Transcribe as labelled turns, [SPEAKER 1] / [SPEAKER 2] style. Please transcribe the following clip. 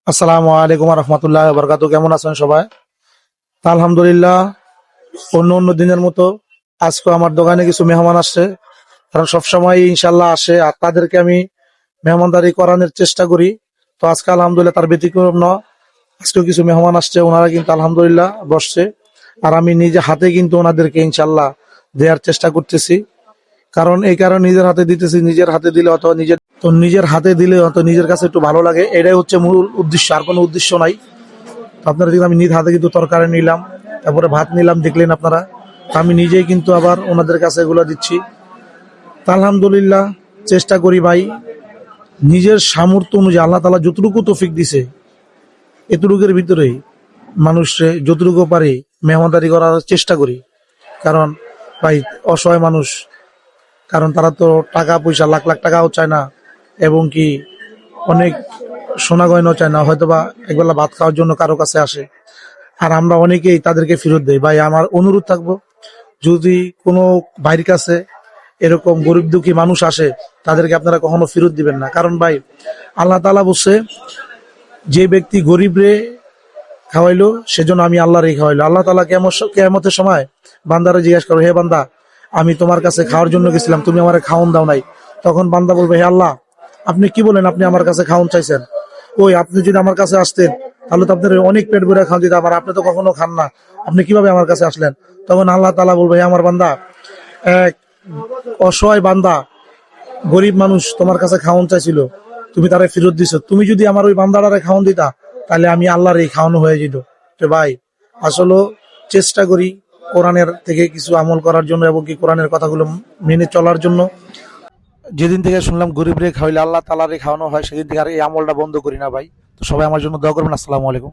[SPEAKER 1] আসসালামু আলাইকুম রহমতুল্লাহ বরকাতু। কেমন আছেন সবাই? তা আলহামদুলিল্লাহ, অন্য অন্য দিনের মতো আজকে আমার দোকানে কিছু মেহমান আসছে। কারণ সবসময় ইনশাল্লাহ আসে আর তাদেরকে আমি মেহমানদারি করানোর চেষ্টা করি। তো আজকে আলহামদুলিল্লাহ তার ব্যতিক্রম নয়। আজকেও কিছু মেহমান আসছে, ওনারা কিন্তু আলহামদুলিল্লাহ বসছে। আর আমি নিজে হাতে কিন্তু ওনাদেরকে ইনশাল্লাহ দেওয়ার চেষ্টা করতেছি। কারণ এই কারণে নিজের হাতে দিতেছি, নিজের হাতে দিলে অথবা নিজের হাতে দিলে হয়তো নিজের কাছে একটু ভালো লাগে, এটাই হচ্ছে মূল উদ্দেশ্য, আর কোনো উদ্দেশ্য নাই। তো আপনারা দেখলাম আমি নিজ হাতে কিন্তু তরকারি নিলাম, তারপরে ভাত নিলাম, দেখলেন আপনারা। তো আমি নিজেই কিন্তু আবার ওনাদের কাছে এগুলো দিচ্ছি। তা আলহামদুলিল্লাহ চেষ্টা করি ভাই, নিজের সামর্থ্য অনুযায়ী আল্লাহ তাআলা যতটুকু তৌফিক দিছে এতটুকুর ভিতরেই মানুষে যতটুকু পারি মেহমানদারি করার চেষ্টা করি। কারণ ভাই অসহায় মানুষ, কারণ তারা তো টাকা পয়সা লাখ লাখ টাকাও চায় না, এবং কি অনেক সোনা গয়নাও চায় না, হয়তোবা একবেলা ভাত খাওয়ার জন্য কারো কাছে আসে। আর আমরা অনেকেই তাদেরকে ফেরত দেই। ভাই আমার অনুরোধ থাকবো, যদি কোনো ভাইয়ের কাছে এরকম গরিব দুঃখী মানুষ আসে, তাদেরকে আপনারা কখনো ফেরত দিবেন না। কারণ ভাই আল্লাহ তাআলা বলছে, যে ব্যক্তি গরিব রে খাওয়াইলো সেজন্য আমি আল্লাহ রে খাওয়াইলো। আল্লাহ তাআলা কিয়ামতের সময় বান্দারে জিজ্ঞাসা করবে, হে বান্দা, আমি তোমার কাছে খাওয়ার জন্য গেছিলাম, তুমি আমার খাওন দাও নাই। তখন বান্দা বলবে, হে আল্লাহ, আপনি কি বলেন, আপনি আমার কাছে খাওন চাইছেন? ওই আপনি যদি আমার কাছে আসতেন তাহলে তো আপনার অনেক পেট ভরে খাওয়া দিতাম, আর আপনি তো কখনো খান না, আপনি কিভাবে আমার কাছে আসলেন? তখন আল্লাহ তাআলা বলবে, হে আমার বান্দা, এক অসহায় বান্দা, গরিব মানুষ তোমার কাছে খাওন চাইছিল, তুমি তারে ফেরত দিছো। তুমি যদি আমার ওই বান্দাটারে খাওন দিতা, তাহলে আমি আল্লাহর এই খাওয়ানো হয়ে যেত। তো ভাই আসলে চেষ্টা করি কোরআনের থেকে কিছু আমল করার জন্য, এবং কি কোরআনের কথাগুলো মেনে চলার জন্য। যেদিন থেকে শুনলাম গরিব রে খাওয়াইলে আল্লাহ তাআলারে খাওয়ানো হয়, সেদিন থেকে আর এই আমলটা বন্ধ করি না ভাই। তো সবাই আমার জন্য দোয়া করবেন। আসসালামু আলাইকুম।